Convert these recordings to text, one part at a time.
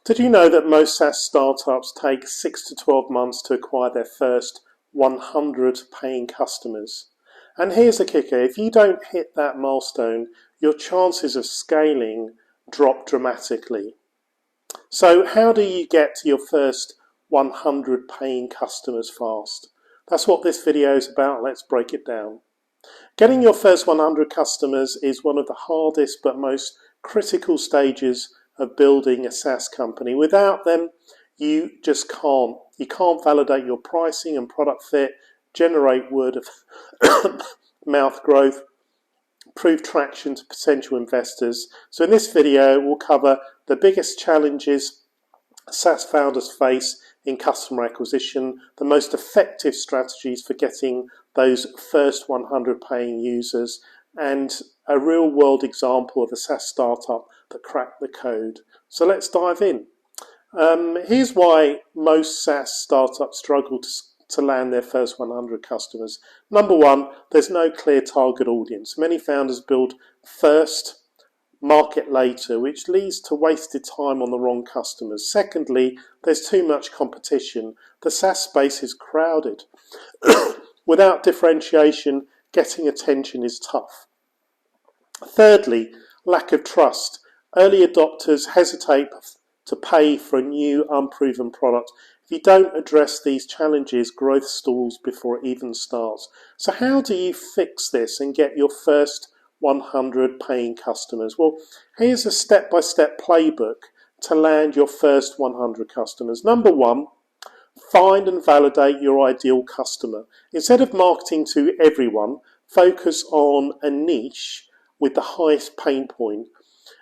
Did you know that most SaaS startups take 6 to 12 months to acquire their first 100 paying customers? And here's the kicker, if you don't hit that milestone, your chances of scaling drop dramatically. So how do you get to your first 100 paying customers fast? That's what this video is about. Let's break it down. Getting your first 100 customers is one of the hardest but most critical stages of building a SaaS company. Without them, you just can't. You can't validate your pricing and product fit, generate word of mouth growth, prove traction to potential investors. So in this video, we'll cover the biggest challenges SaaS founders face in customer acquisition, the most effective strategies for getting those first 100 paying users, and a real world example of a SaaS startup that cracked the code. So let's dive in. Here's why most SaaS startups struggle to land their first 100 customers. Number one, there's no clear target audience. Many founders build first, market later, which leads to wasted time on the wrong customers. Secondly, there's too much competition. The SaaS space is crowded. Without differentiation, getting attention is tough. Thirdly, lack of trust. Early adopters hesitate to pay for a new, unproven product. If you don't address these challenges, growth stalls before it even starts. So how do you fix this and get your first 100 paying customers? Well, here's a step-by-step playbook to land your first 100 customers. Number one, find and validate your ideal customer. Instead of marketing to everyone, focus on a niche with the highest pain point.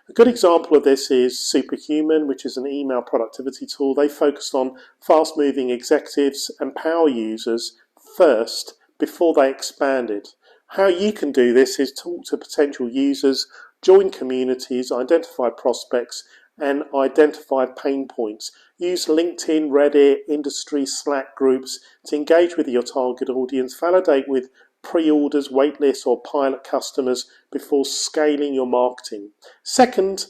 A good example of this is Superhuman, which is an email productivity tool. They focused on fast-moving executives and power users first before they expanded. How you can do this is talk to potential users, join communities, identify prospects, and identify pain points. Use LinkedIn, Reddit, industry, Slack groups to engage with your target audience. Validate with pre-orders, waitlists, or pilot customers before scaling your marketing. Second,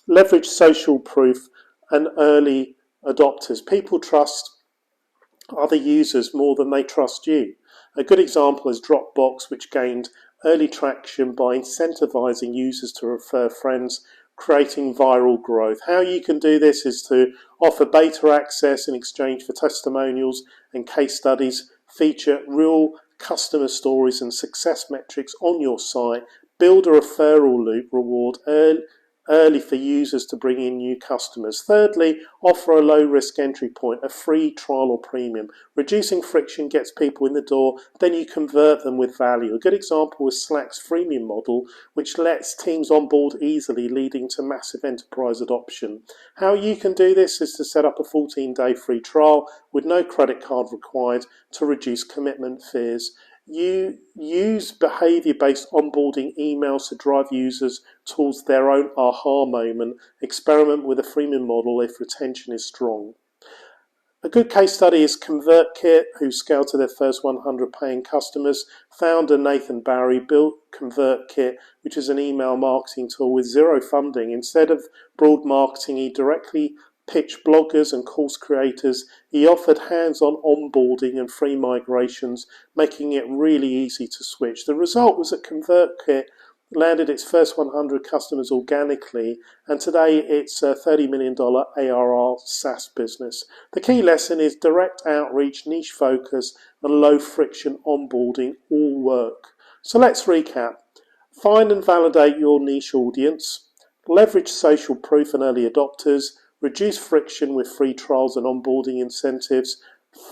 leverage social proof and early adopters. People trust other users more than they trust you. A good example is Dropbox, which gained early traction by incentivizing users to refer friends, creating viral growth. How you can do this is to offer beta access in exchange for testimonials and case studies, feature real customer stories and success metrics on your site, build a referral loop reward early for users to bring in new customers. Thirdly, offer a low-risk entry point, a free trial or premium. Reducing friction gets people in the door, then you convert them with value. A good example is Slack's freemium model, which lets teams onboard easily, leading to massive enterprise adoption. How you can do this is to set up a 14-day free trial with no credit card required to reduce commitment fears. You use behavior-based onboarding emails to drive users towards their own aha moment. Experiment with a freemium model if retention is strong. A good case study is ConvertKit, who scaled to their first 100 paying customers. Founder Nathan Barry built ConvertKit, which is an email marketing tool with zero funding. Instead of broad marketing, he directly pitched bloggers and course creators. He offered hands-on onboarding and free migrations, making it really easy to switch. The result was that ConvertKit landed its first 100 customers organically, and today it's a $30 million ARR SaaS business. The key lesson is direct outreach, niche focus, and low friction onboarding all work. So let's recap. Find and validate your niche audience, leverage social proof and early adopters, reduce friction with free trials and onboarding incentives,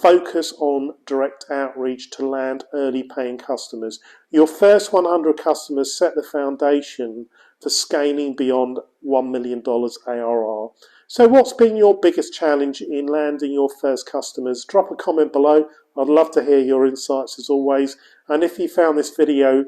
focus on direct outreach to land early paying customers. Your first 100 customers set the foundation for scaling beyond $1 million ARR. So what's been your biggest challenge in landing your first customers? Drop a comment below. I'd love to hear your insights as always. And if you found this video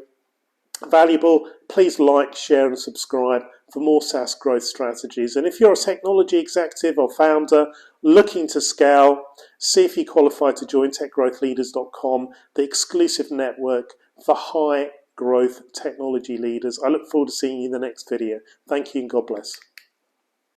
valuable, please like, share and subscribe for more SaaS growth strategies. And if you're a technology executive or founder looking to scale, see if you qualify to join techgrowthleaders.com, the exclusive network for high growth technology leaders. I look forward to seeing you in the next video. Thank you and God bless.